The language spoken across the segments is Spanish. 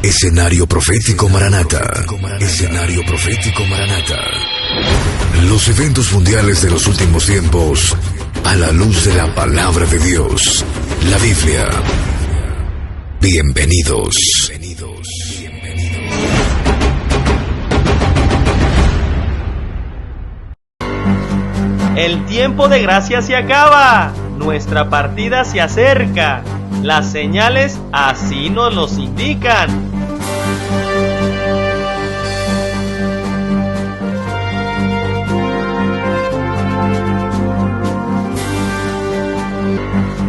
Escenario Profético Maranata. Escenario Profético Maranata. Los eventos mundiales de los últimos tiempos a la luz de la palabra de Dios, la Biblia. Bienvenidos. El tiempo de gracia se acaba. Nuestra partida se acerca. Las señales así nos los indican.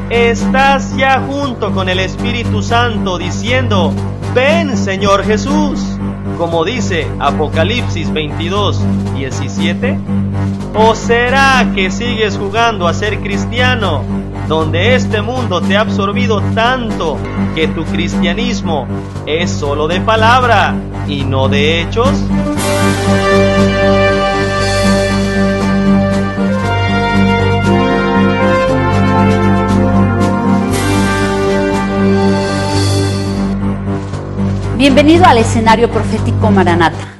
Estás ya junto con el Espíritu Santo diciendo: ven, Señor Jesús, como dice Apocalipsis 22:17. ¿O será que sigues jugando a ser cristiano, donde este mundo te ha absorbido tanto que tu cristianismo es solo de palabra y no de hechos? Bienvenido al Escenario Profético Maranata.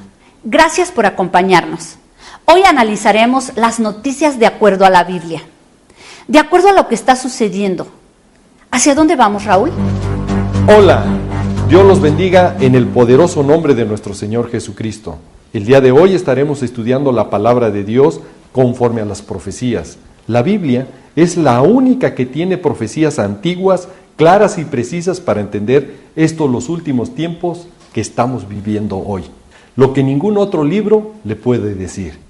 Gracias por acompañarnos. Hoy analizaremos las noticias de acuerdo a la Biblia, de acuerdo a lo que está sucediendo. ¿Hacia dónde vamos, Raúl? Hola, Dios los bendiga en el poderoso nombre de nuestro Señor Jesucristo. El día de hoy estaremos estudiando la palabra de Dios conforme a las profecías. La Biblia es la única que tiene profecías antiguas, claras y precisas para entender estos los últimos tiempos que estamos viviendo hoy. Lo que ningún otro libro le puede decir.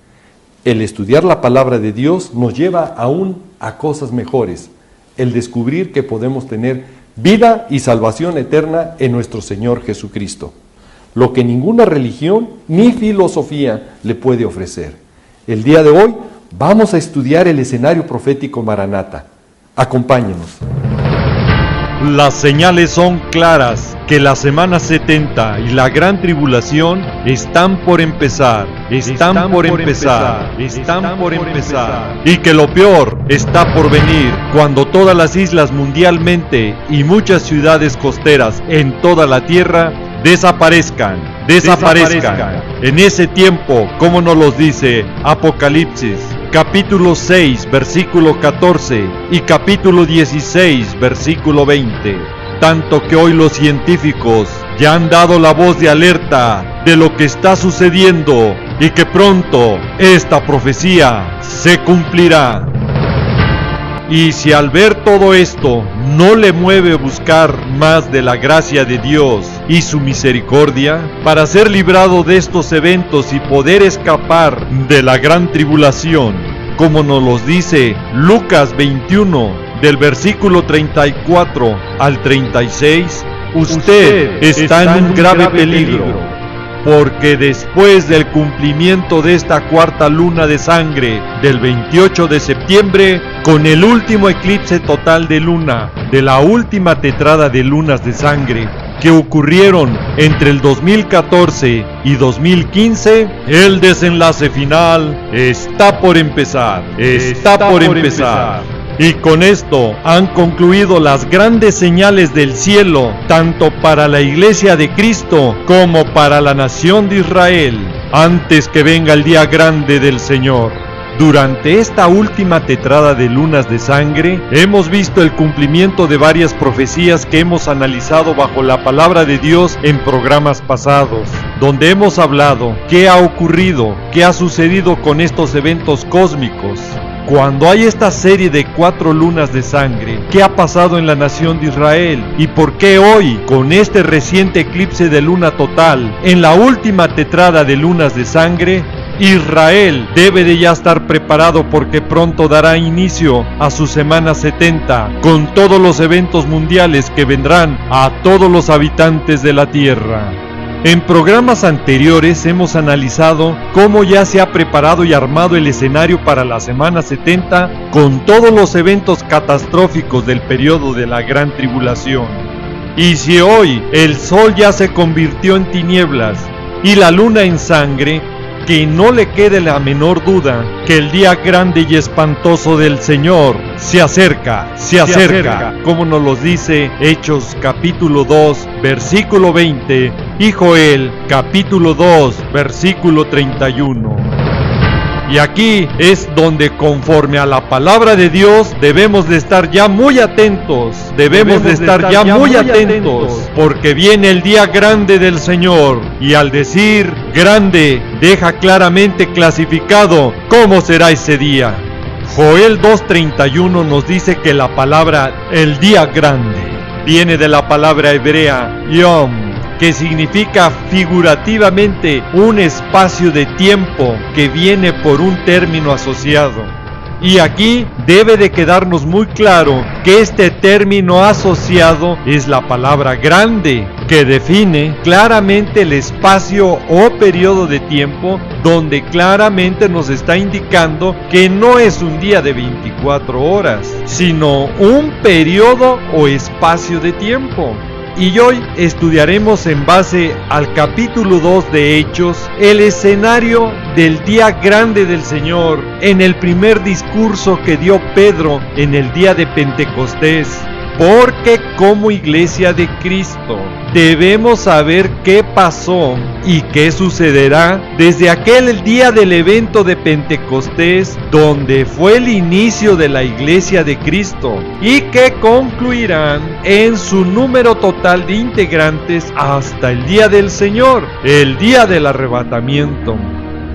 El estudiar la palabra de Dios nos lleva aún a cosas mejores. El descubrir que podemos tener vida y salvación eterna en nuestro Señor Jesucristo. Lo que ninguna religión ni filosofía le puede ofrecer. El día de hoy vamos a estudiar el escenario profético Maranata. Acompáñenos. Las señales son claras que la semana 70 y la gran tribulación están por empezar, y que lo peor está por venir cuando todas las islas mundialmente y muchas ciudades costeras en toda la tierra desaparezcan. En ese tiempo, como nos los dice Apocalipsis capítulo 6, versículo 14 y capítulo 16, versículo 20. Tanto que hoy los científicos ya han dado la voz de alerta de lo que está sucediendo y que pronto esta profecía se cumplirá. Y si al ver todo esto no le mueve buscar más de la gracia de Dios y su misericordia para ser librado de estos eventos y poder escapar de la gran tribulación, como nos los dice Lucas 21, del versículo 34 al 36, usted está en un grave peligro. Porque después del cumplimiento de esta cuarta luna de sangre del 28 de septiembre, con el último eclipse total de luna de la última tetrada de lunas de sangre que ocurrieron entre el 2014 y 2015, el desenlace final está por empezar. Y con esto han concluido las grandes señales del cielo, tanto para la iglesia de Cristo como para la nación de Israel, antes que venga el día grande del Señor. Durante esta última tetrada de lunas de sangre, hemos visto el cumplimiento de varias profecías que hemos analizado bajo la palabra de Dios en programas pasados, donde hemos hablado qué ha ocurrido, qué ha sucedido con estos eventos cósmicos. Cuando hay esta serie de 4 lunas de sangre, ¿qué ha pasado en la nación de Israel? ¿Y por qué hoy, con este reciente eclipse de luna total, en la última tetrada de lunas de sangre, Israel debe de ya estar preparado porque pronto dará inicio a su semana 70, con todos los eventos mundiales que vendrán a todos los habitantes de la tierra? En programas anteriores hemos analizado cómo ya se ha preparado y armado el escenario para la semana 70 con todos los eventos catastróficos del periodo de la gran tribulación. Y si hoy el sol ya se convirtió en tinieblas y la luna en sangre, que no le quede la menor duda que el día grande y espantoso del Señor se acerca, como nos lo dice Hechos capítulo 2, versículo 20, y Joel capítulo 2, versículo 31. Y aquí es donde, conforme a la palabra de Dios, debemos de estar ya muy atentos, porque viene el día grande del Señor, y al decir grande, deja claramente clasificado cómo será ese día. Joel 2:31 nos dice que la palabra el día grande viene de la palabra hebrea yom, que significa figurativamente un espacio de tiempo que viene por un término asociado. Y aquí debe de quedarnos muy claro que este término asociado es la palabra grande, que define claramente el espacio o periodo de tiempo donde claramente nos está indicando que no es un día de 24 horas, sino un periodo o espacio de tiempo. Y hoy estudiaremos en base al capítulo 2 de Hechos el escenario del día grande del Señor en el primer discurso que dio Pedro en el día de Pentecostés. Porque como iglesia de Cristo debemos saber qué pasó y qué sucederá desde aquel día del evento de Pentecostés, donde fue el inicio de la iglesia de Cristo, y que concluirán en su número total de integrantes hasta el día del Señor, el día del arrebatamiento.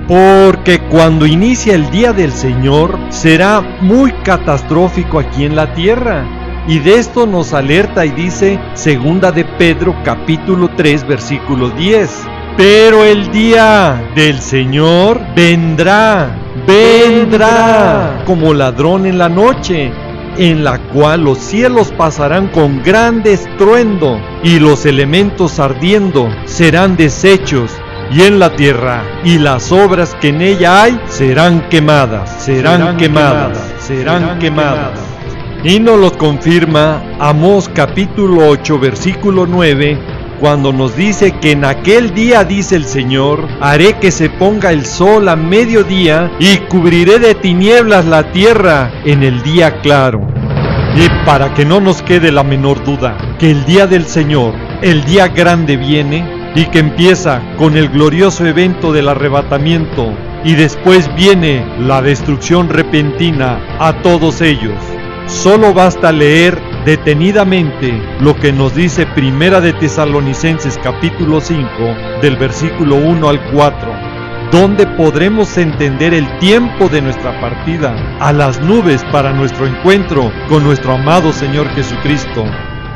Porque cuando inicia el día del Señor será muy catastrófico aquí en la tierra. Y de esto nos alerta y dice Segunda de Pedro capítulo 3 versículo 10. Pero el día del Señor vendrá como ladrón en la noche, en la cual los cielos pasarán con grande estruendo y los elementos ardiendo serán deshechos, y en la tierra y las obras que en ella hay serán quemadas. Y nos lo confirma Amós capítulo 8 versículo 9, cuando nos dice que en aquel día, dice el Señor, haré que se ponga el sol a mediodía y cubriré de tinieblas la tierra en el día claro. Y para que no nos quede la menor duda que el día del Señor, el día grande viene, y que empieza con el glorioso evento del arrebatamiento, y después viene la destrucción repentina a todos ellos. Solo basta leer detenidamente lo que nos dice Primera de Tesalonicenses capítulo 5 del versículo 1 al 4, donde podremos entender el tiempo de nuestra partida a las nubes para nuestro encuentro con nuestro amado Señor Jesucristo,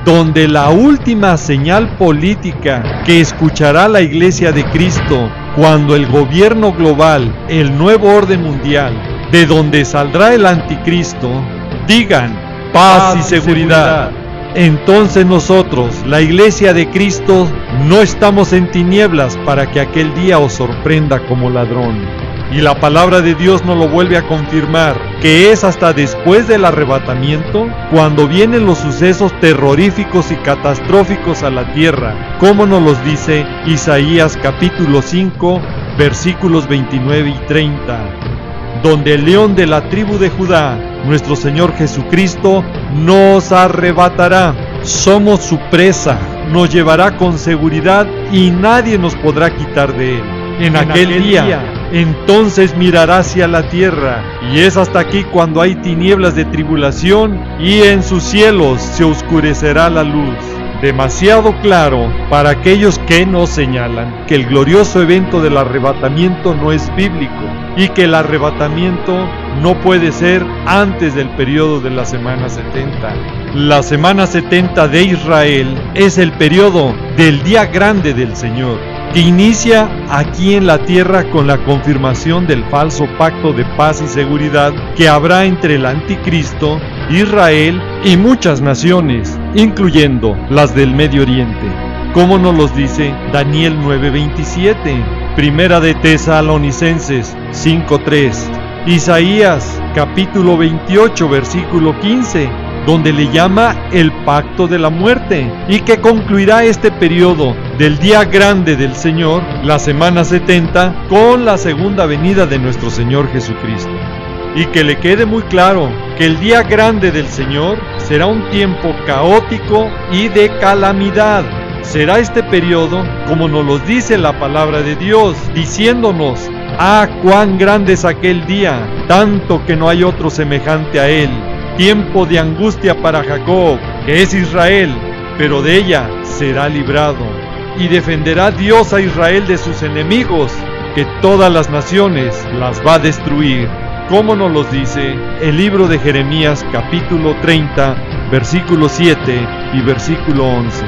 donde la última señal política que escuchará la Iglesia de Cristo cuando el gobierno global, el nuevo orden mundial, de donde saldrá el anticristo, digan paz y seguridad. Entonces nosotros, la Iglesia de Cristo, no estamos en tinieblas para que aquel día os sorprenda como ladrón. Y la palabra de Dios nos lo vuelve a confirmar, que es hasta después del arrebatamiento cuando vienen los sucesos terroríficos y catastróficos a la tierra, como nos los dice Isaías capítulo 5 versículos 29 y 30, donde el león de la tribu de Judá, nuestro Señor Jesucristo, nos arrebatará. Somos su presa, nos llevará con seguridad y nadie nos podrá quitar de él. En aquel día, entonces mirará hacia la tierra, y es hasta aquí cuando hay tinieblas de tribulación, y en sus cielos se oscurecerá la luz. Demasiado claro para aquellos que nos señalan que el glorioso evento del arrebatamiento no es bíblico, y que el arrebatamiento no puede ser antes del periodo de la semana 70. La semana 70 de Israel es el periodo del día grande del Señor, que inicia aquí en la tierra con la confirmación del falso pacto de paz y seguridad que habrá entre el anticristo, Israel y muchas naciones, incluyendo las del Medio Oriente, como nos los dice Daniel 9:27, Primera de Tesalonicenses 5:3, Isaías capítulo 28 versículo 15, donde le llama el pacto de la muerte, y que concluirá este periodo del día grande del Señor, la semana 70, con la segunda venida de nuestro Señor Jesucristo. Y que le quede muy claro que el día grande del Señor será un tiempo caótico y de calamidad. Será este periodo, como nos lo dice la palabra de Dios, diciéndonos: ¡ah, cuán grande es aquel día! Tanto que no hay otro semejante a él. Tiempo de angustia para Jacob, que es Israel, pero de ella será librado. Y defenderá Dios a Israel de sus enemigos, que todas las naciones las va a destruir. Como nos los dice el libro de Jeremías capítulo 30, versículo 7 y versículo 11.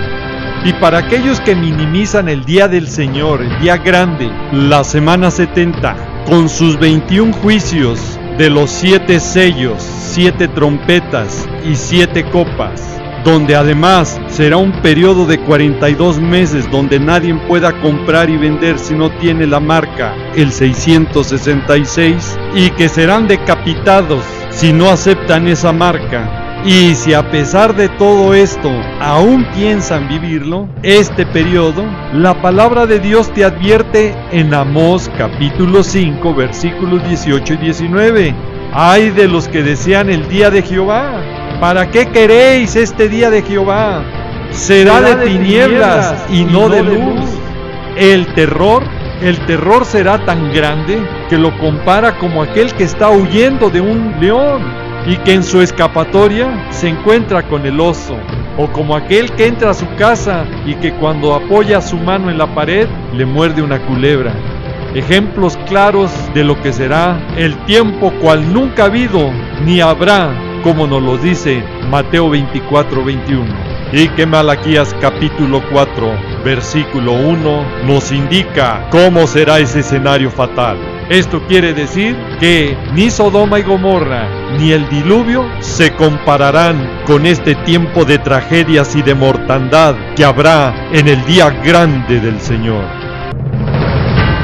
Y para aquellos que minimizan el día del Señor, el día grande, la semana 70, con sus 21 juicios de los 7 sellos, 7 trompetas y 7 copas, donde además será un periodo de 42 meses donde nadie pueda comprar y vender si no tiene la marca, el 666, y que serán decapitados si no aceptan esa marca. Y si a pesar de todo esto aún piensan vivirlo, este periodo, la palabra de Dios te advierte en Amós capítulo 5 versículos 18 y 19. ¡Ay de los que desean el día de Jehová! ¿Para qué queréis este día de Jehová? Será de tinieblas y no de luz. El terror será tan grande que lo compara como aquel que está huyendo de un león y que en su escapatoria se encuentra con el oso, o como aquel que entra a su casa y que cuando apoya su mano en la pared le muerde una culebra. Ejemplos claros de lo que será el tiempo cual nunca ha habido ni habrá, como nos lo dice Mateo 24:21. Y que Malaquías capítulo 4 versículo 1 nos indica cómo será ese escenario fatal. Esto quiere decir que ni Sodoma y Gomorra ni el diluvio se compararán con este tiempo de tragedias y de mortandad que habrá en el día grande del Señor.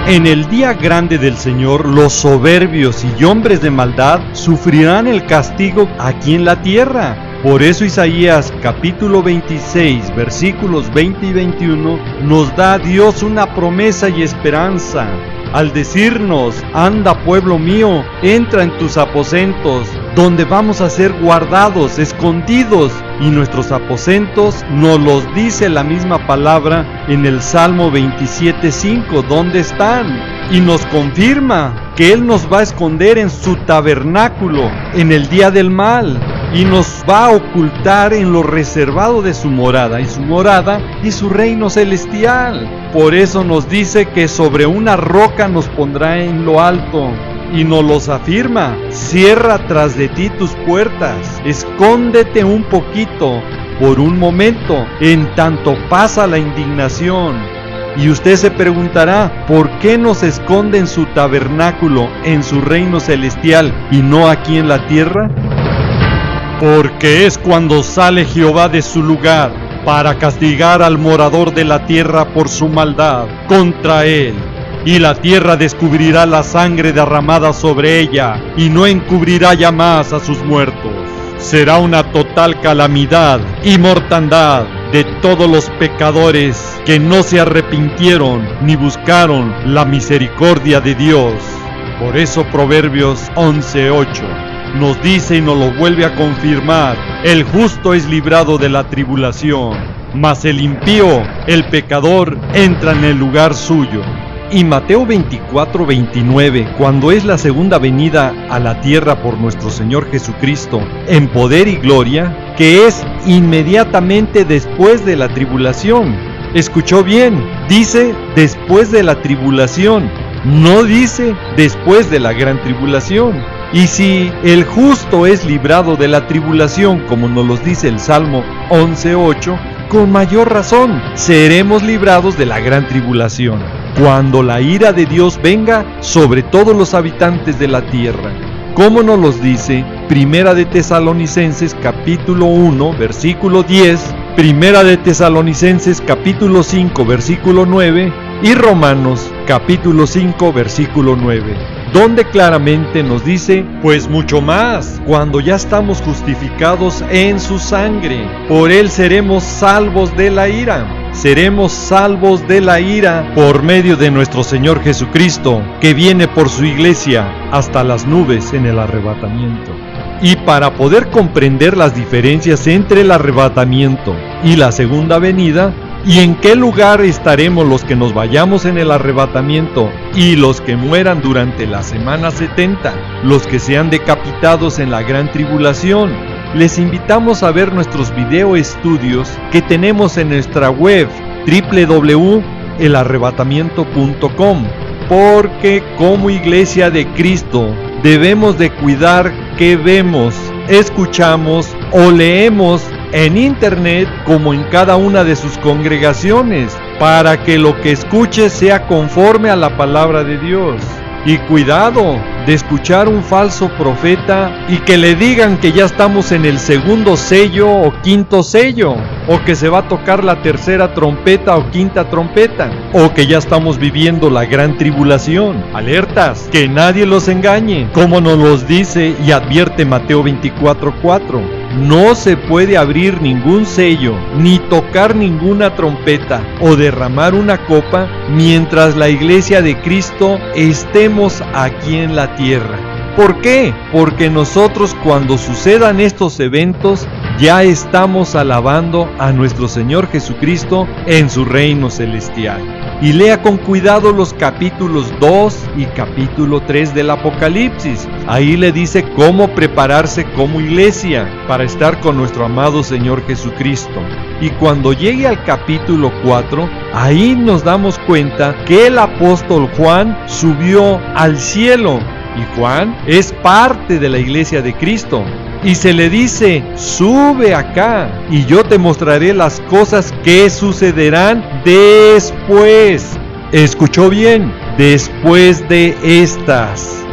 En el día grande del Señor, los soberbios y hombres de maldad sufrirán el castigo aquí en la tierra. Por eso Isaías capítulo 26 versículos 20 y 21 nos da a Dios una promesa y esperanza al decirnos: anda, pueblo mío, entra en tus aposentos, donde vamos a ser guardados, escondidos. Y nuestros aposentos nos los dice la misma palabra en el Salmo 27:5, ¿dónde están? Y nos confirma que Él nos va a esconder en su tabernáculo en el día del mal, y nos va a ocultar en lo reservado de su morada, y su morada y su reino celestial. Por eso nos dice que sobre una roca nos pondrá en lo alto, y nos los afirma: cierra tras de ti tus puertas, escóndete un poquito, por un momento, en tanto pasa la indignación. Y usted se preguntará: ¿por qué nos esconde en su tabernáculo, en su reino celestial, y no aquí en la tierra? Porque es cuando sale Jehová de su lugar para castigar al morador de la tierra por su maldad contra él. Y la tierra descubrirá la sangre derramada sobre ella, y no encubrirá ya más a sus muertos. Será una total calamidad y mortandad de todos los pecadores que no se arrepintieron ni buscaron la misericordia de Dios. Por eso Proverbios 11:8 nos dice y nos lo vuelve a confirmar: el justo es librado de la tribulación, mas el impío, el pecador, entra en el lugar suyo. Y Mateo 24:29, cuando es la segunda venida a la tierra por nuestro Señor Jesucristo en poder y gloria, que es inmediatamente después de la tribulación. Escuchó bien, dice después de la tribulación, no dice después de la gran tribulación. Y si el justo es librado de la tribulación, como nos lo dice el Salmo 11:8, con mayor razón seremos librados de la gran tribulación, cuando la ira de Dios venga sobre todos los habitantes de la tierra. Como nos los dice Primera de Tesalonicenses capítulo 1 versículo 10, Primera de Tesalonicenses capítulo 5 versículo 9 y Romanos capítulo 5 versículo 9. donde claramente nos dice, pues mucho más, cuando ya estamos justificados en su sangre, por él seremos salvos de la ira. Seremos salvos de la ira por medio de nuestro Señor Jesucristo, que viene por su iglesia hasta las nubes en el arrebatamiento. Y para poder comprender las diferencias entre el arrebatamiento y la segunda venida, y en qué lugar estaremos los que nos vayamos en el arrebatamiento y los que mueran durante la semana 70, los que sean decapitados en la gran tribulación, les invitamos a ver nuestros video estudios que tenemos en nuestra web www.elarrebatamiento.com, porque como Iglesia de Cristo debemos de cuidar que vemos, escuchamos o leemos en internet como en cada una de sus congregaciones, para que lo que escuches sea conforme a la palabra de Dios. Y cuidado de escuchar un falso profeta y que le digan que ya estamos en el segundo sello o quinto sello, o que se va a tocar la tercera trompeta o quinta trompeta, o que ya estamos viviendo la gran tribulación. Alertas, que nadie los engañe, como nos los dice y advierte Mateo 24:4. No se puede abrir ningún sello, ni tocar ninguna trompeta, o derramar una copa, mientras la iglesia de Cristo estemos aquí en la tierra. ¿Por qué? Porque nosotros, cuando sucedan estos eventos, ya estamos alabando a nuestro Señor Jesucristo en su reino celestial. Y lea con cuidado los capítulos 2 y capítulo 3 del Apocalipsis. Ahí le dice cómo prepararse como iglesia para estar con nuestro amado Señor Jesucristo. Y cuando llegue al capítulo 4, ahí nos damos cuenta que el apóstol Juan subió al cielo. Y Juan es parte de la iglesia de Cristo. Y se le dice, sube acá y yo te mostraré las cosas que sucederán después. ¿Escuchó bien? Después de estas.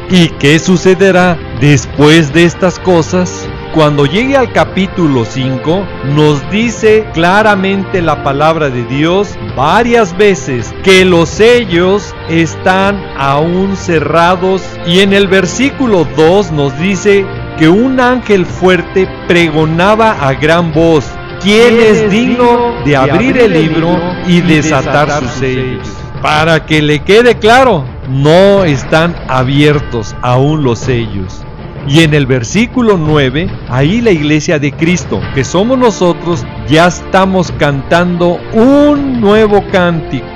¿Y qué sucederá después de estas cosas? Cuando llegue al capítulo 5, nos dice claramente la palabra de Dios varias veces que los sellos están aún cerrados, y en el versículo 2 nos dice que un ángel fuerte pregonaba a gran voz, ¿quién es digno de abrir el libro y desatar sus sellos? Para que le quede claro, no están abiertos aún los sellos. Y en el versículo 9, ahí la iglesia de Cristo, que somos nosotros, ya estamos cantando un nuevo cántico,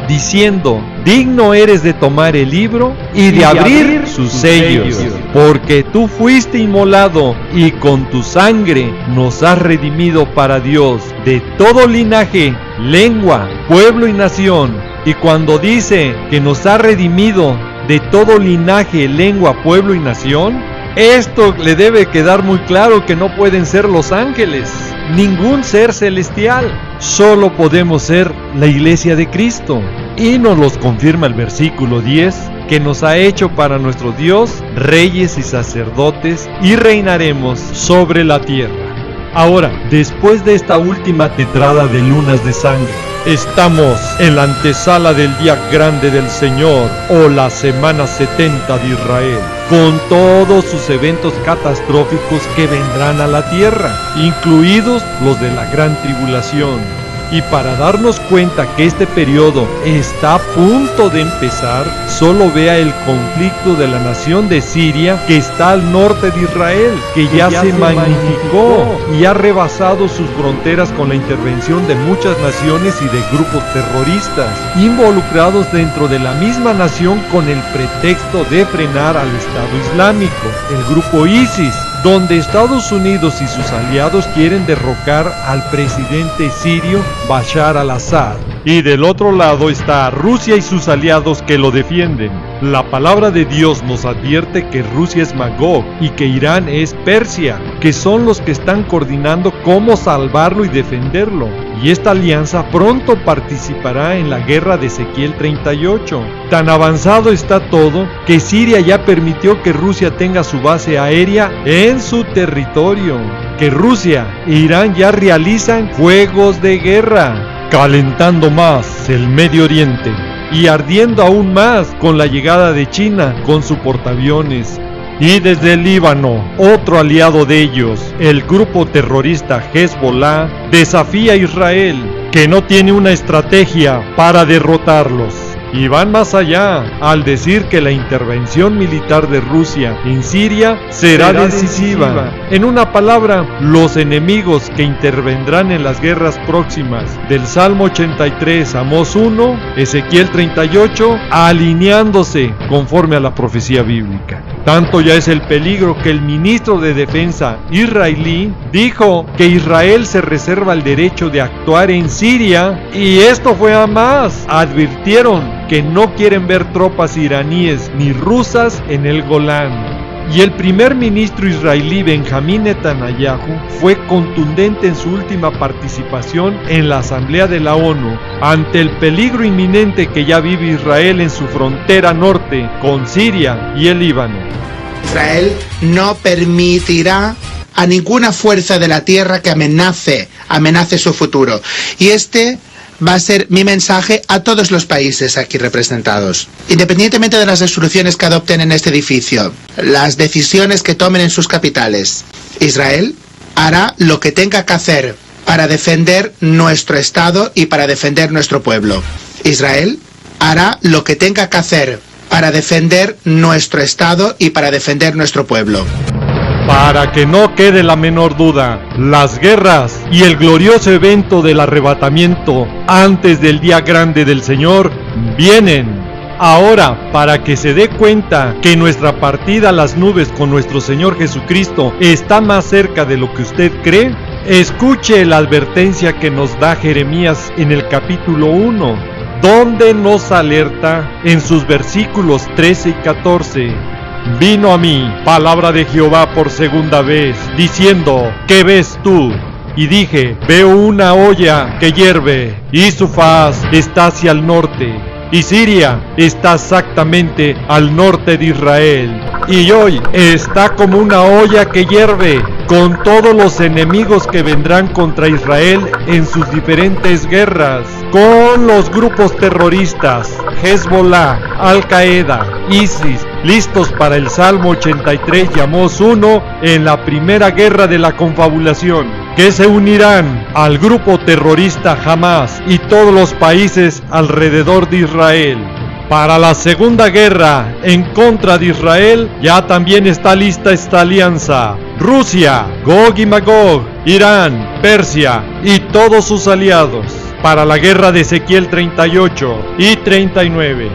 diciendo, digno eres de tomar el libro y de abrir sus sellos, porque tú fuiste inmolado y con tu sangre nos has redimido para Dios de todo linaje, lengua, pueblo y nación. Y cuando dice que nos ha redimido de todo linaje, lengua, pueblo y nación, esto le debe quedar muy claro que no pueden ser los ángeles, ningún ser celestial. Solo podemos ser la iglesia de Cristo. Y nos los confirma el versículo 10, que nos ha hecho para nuestro Dios reyes y sacerdotes, y reinaremos sobre la tierra. Ahora, después de esta última tetrada de lunas de sangre, estamos en la antesala del día grande del Señor, o la semana 70 de Israel, con todos sus eventos catastróficos que vendrán a la tierra, incluidos los de la gran tribulación. Y para darnos cuenta que este periodo está a punto de empezar, solo vea el conflicto de la nación de Siria, que está al norte de Israel, que ya se magnificó y ha rebasado sus fronteras con la intervención de muchas naciones y de grupos terroristas, involucrados dentro de la misma nación con el pretexto de frenar al Estado Islámico, el grupo ISIS, donde Estados Unidos y sus aliados quieren derrocar al presidente sirio Bashar al-Assad. Y del otro lado está Rusia y sus aliados que lo defienden. La palabra de Dios nos advierte que Rusia es Magog y que Irán es Persia, que son los que están coordinando cómo salvarlo y defenderlo. Y esta alianza pronto participará en la guerra de Ezequiel 38. Tan avanzado está todo que Siria ya permitió que Rusia tenga su base aérea en su territorio, que Rusia e Irán ya realizan juegos de guerra, calentando más el Medio Oriente. y ardiendo aún más con la llegada de China con su portaaviones. Y desde el Líbano, otro aliado de ellos, el grupo terrorista Hezbollah, desafía a Israel, que no tiene una estrategia para derrotarlos. Y van más allá al decir que la intervención militar de Rusia en Siria será decisiva. En una palabra, los enemigos que intervendrán en las guerras próximas del Salmo 83, Amós 1, Ezequiel 38, alineándose conforme a la profecía bíblica. Tanto ya es el peligro que el ministro de Defensa israelí dijo que Israel se reserva el derecho de actuar en Siria, y esto fue a más. Advirtieron que no quieren ver tropas iraníes ni rusas en el Golán. Y el primer ministro israelí Benjamín Netanyahu fue contundente en su última participación en la Asamblea de la ONU ante el peligro inminente que ya vive Israel en su frontera norte con Siria y el Líbano. Israel no permitirá a ninguna fuerza de la tierra que amenace su futuro. Y este va a ser mi mensaje a todos los países aquí representados. Independientemente de las resoluciones que adopten en este edificio, las decisiones que tomen en sus capitales, Israel hará lo que tenga que hacer para defender nuestro Estado y para defender nuestro pueblo. Israel hará lo que tenga que hacer para defender nuestro Estado y para defender nuestro pueblo. Para que no quede la menor duda, las guerras y el glorioso evento del arrebatamiento antes del día grande del Señor vienen. Ahora, para que se dé cuenta que nuestra partida a las nubes con nuestro Señor Jesucristo está más cerca de lo que usted cree, escuche la advertencia que nos da Jeremías en el capítulo 1, donde nos alerta en sus versículos 13 y 14. Vino a mí palabra de Jehová por segunda vez, diciendo, ¿qué ves tú? Y dije, veo una olla que hierve, y su faz está hacia el norte, y Siria está exactamente al norte de Israel. Y hoy está como una olla que hierve, con todos los enemigos que vendrán contra Israel en sus diferentes guerras, con los grupos terroristas, Hezbollah, Al-Qaeda, ISIS, listos para el Salmo 83 y Amós 1 en la primera guerra de la confabulación, que se unirán al grupo terrorista Hamas y todos los países alrededor de Israel. Para la segunda guerra en contra de Israel ya también está lista esta alianza: Rusia, Gog y Magog, Irán, Persia y todos sus aliados, para la guerra de Ezequiel 38 y 39.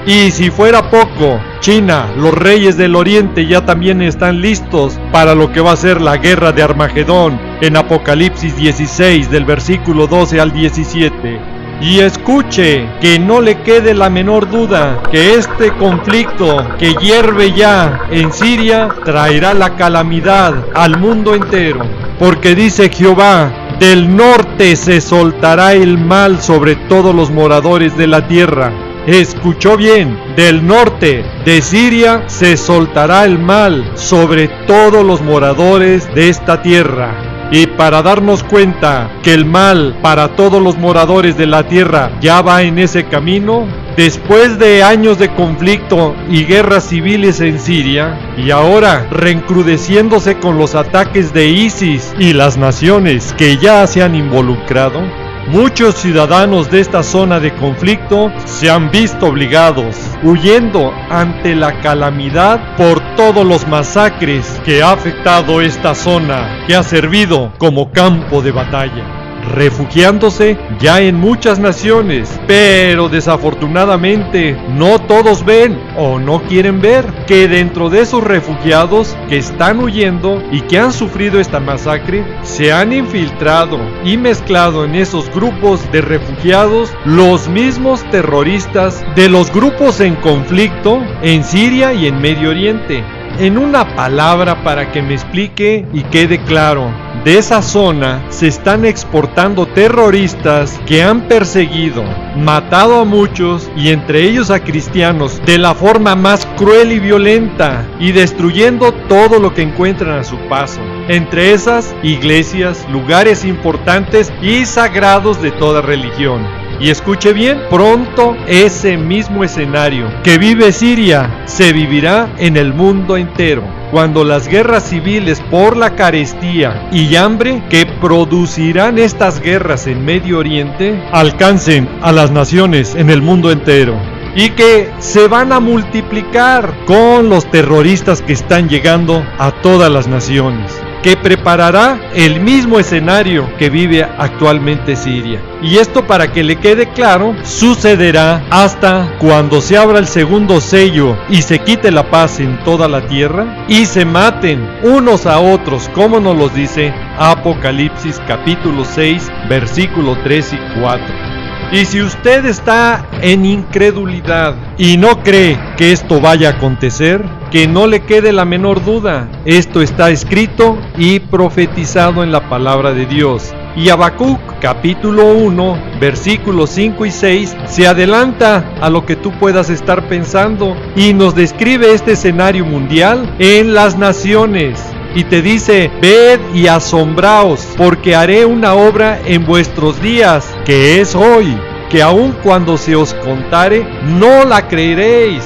Y si fuera poco, China, los reyes del oriente ya también están listos para lo que va a ser la guerra de Armagedón en Apocalipsis 16 del versículo 12 al 17. Y escuche, que no le quede la menor duda, que este conflicto que hierve ya en Siria traerá la calamidad al mundo entero. Porque dice Jehová, del norte se soltará el mal sobre todos los moradores de la tierra. Escuchó bien, del norte de Siria se soltará el mal sobre todos los moradores de esta tierra. Y para darnos cuenta que el mal para todos los moradores de la tierra ya va en ese camino, después de años de conflicto y guerras civiles en Siria, y ahora reencrudeciéndose con los ataques de ISIS y las naciones que ya se han involucrado, muchos ciudadanos de esta zona de conflicto se han visto obligados, huyendo ante la calamidad por todos los masacres que ha afectado esta zona, que ha servido como campo de batalla, refugiándose ya en muchas naciones, pero desafortunadamente no todos ven o no quieren ver que dentro de esos refugiados que están huyendo y que han sufrido esta masacre, se han infiltrado y mezclado en esos grupos de refugiados los mismos terroristas de los grupos en conflicto en Siria y en Medio Oriente. En una palabra para que me explique y quede claro, de esa zona se están exportando terroristas que han perseguido, matado a muchos y entre ellos a cristianos de la forma más cruel y violenta, y destruyendo todo lo que encuentran a su paso, entre esas iglesias, lugares importantes y sagrados de toda religión. Y escuche bien, pronto ese mismo escenario que vive Siria se vivirá en el mundo entero, cuando las guerras civiles por la carestía y hambre que producirán estas guerras en Medio Oriente alcancen a las naciones en el mundo entero, y que se van a multiplicar con los terroristas que están llegando a todas las naciones, que preparará el mismo escenario que vive actualmente Siria. Y esto, para que le quede claro, sucederá hasta cuando se abra el segundo sello y se quite la paz en toda la tierra y se maten unos a otros, como nos los dice Apocalipsis capítulo 6, versículo 3 y 4. Y si usted está en incredulidad y no cree que esto vaya a acontecer, que no le quede la menor duda. Esto está escrito y profetizado en la palabra de Dios. Y Habacuc, capítulo 1, versículos 5 y 6, se adelanta a lo que tú puedas estar pensando y nos describe este escenario mundial en las naciones. Y te dice: ved y asombraos, porque haré una obra en vuestros días, que es hoy, que aun cuando se os contare, no la creeréis.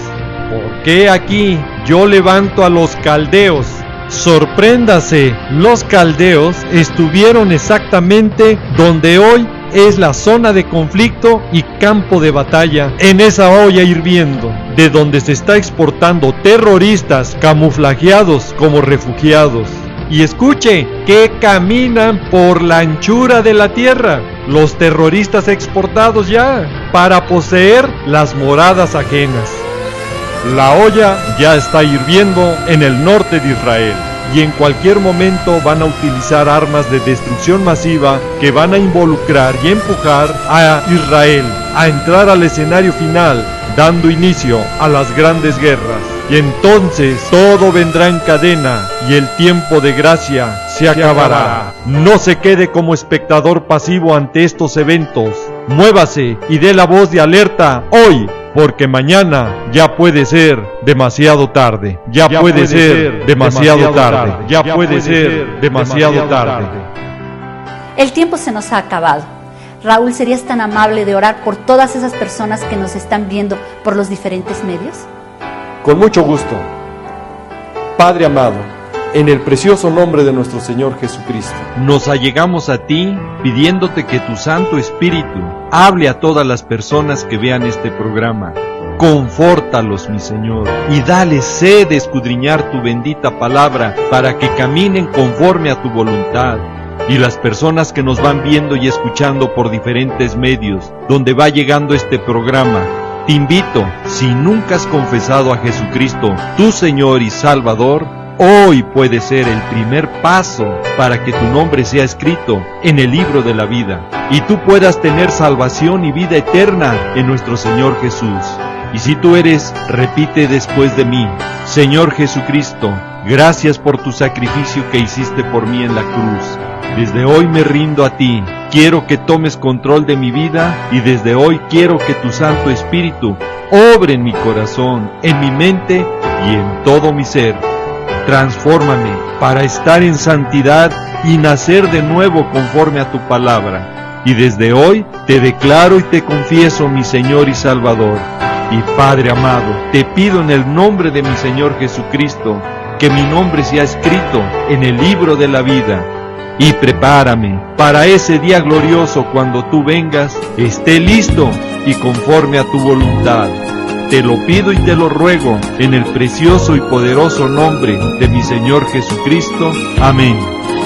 Porque aquí yo levanto a los caldeos. Sorpréndase, los caldeos estuvieron exactamente donde hoy es la zona de conflicto y campo de batalla, en esa olla hirviendo, de donde se está exportando terroristas camuflajeados como refugiados. Y escuche, que caminan por la anchura de la tierra, los terroristas exportados ya, para poseer las moradas ajenas. La olla ya está hirviendo en el norte de Israel, y en cualquier momento van a utilizar armas de destrucción masiva que van a involucrar y empujar a Israel a entrar al escenario final, dando inicio a las grandes guerras. Y entonces todo vendrá en cadena y el tiempo de gracia se acabará. No se quede como espectador pasivo ante estos eventos. Muévase y dé la voz de alerta hoy, porque mañana ya puede ser demasiado tarde. Ya puede ser demasiado tarde. Ya puede ser demasiado tarde. El tiempo se nos ha acabado. Raúl, ¿serías tan amable de orar por todas esas personas que nos están viendo por los diferentes medios? Con mucho gusto. Padre amado, en el precioso nombre de nuestro Señor Jesucristo, nos allegamos a ti pidiéndote que tu Santo Espíritu hable a todas las personas que vean este programa. Confórtalos, mi Señor, y dale sed de escudriñar tu bendita palabra para que caminen conforme a tu voluntad. Y las personas que nos van viendo y escuchando por diferentes medios, donde va llegando este programa, te invito, si nunca has confesado a Jesucristo, tu Señor y Salvador, hoy puede ser el primer paso para que tu nombre sea escrito en el libro de la vida y tú puedas tener salvación y vida eterna en nuestro Señor Jesús. Y si tú eres, repite después de mí: Señor Jesucristo, gracias por tu sacrificio que hiciste por mí en la cruz. Desde hoy me rindo a ti, quiero que tomes control de mi vida y desde hoy quiero que tu Santo Espíritu obre en mi corazón, en mi mente y en todo mi ser. Transfórmame para estar en santidad y nacer de nuevo conforme a tu palabra. Y desde hoy te declaro y te confieso mi Señor y Salvador. Y Padre amado, te pido en el nombre de mi Señor Jesucristo, que mi nombre sea escrito en el libro de la vida. Y prepárame para ese día glorioso cuando tú vengas, esté listo y conforme a tu voluntad. Te lo pido y te lo ruego en el precioso y poderoso nombre de mi Señor Jesucristo. Amén.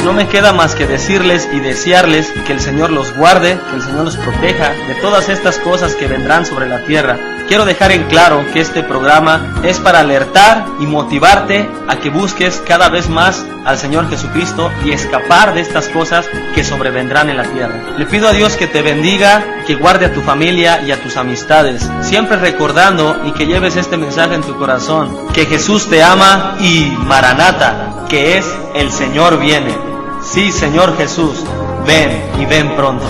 No me queda más que decirles y desearles que el Señor los guarde, que el Señor los proteja de todas estas cosas que vendrán sobre la tierra. Quiero dejar en claro que este programa es para alertar y motivarte a que busques cada vez más al Señor Jesucristo y escapar de estas cosas que sobrevendrán en la tierra. Le pido a Dios que te bendiga, que guarde a tu familia y a tus amistades, siempre recordando y que lleves este mensaje en tu corazón, que Jesús te ama y Maranata, que es el Señor viene. Sí, Señor Jesús, ven y ven pronto.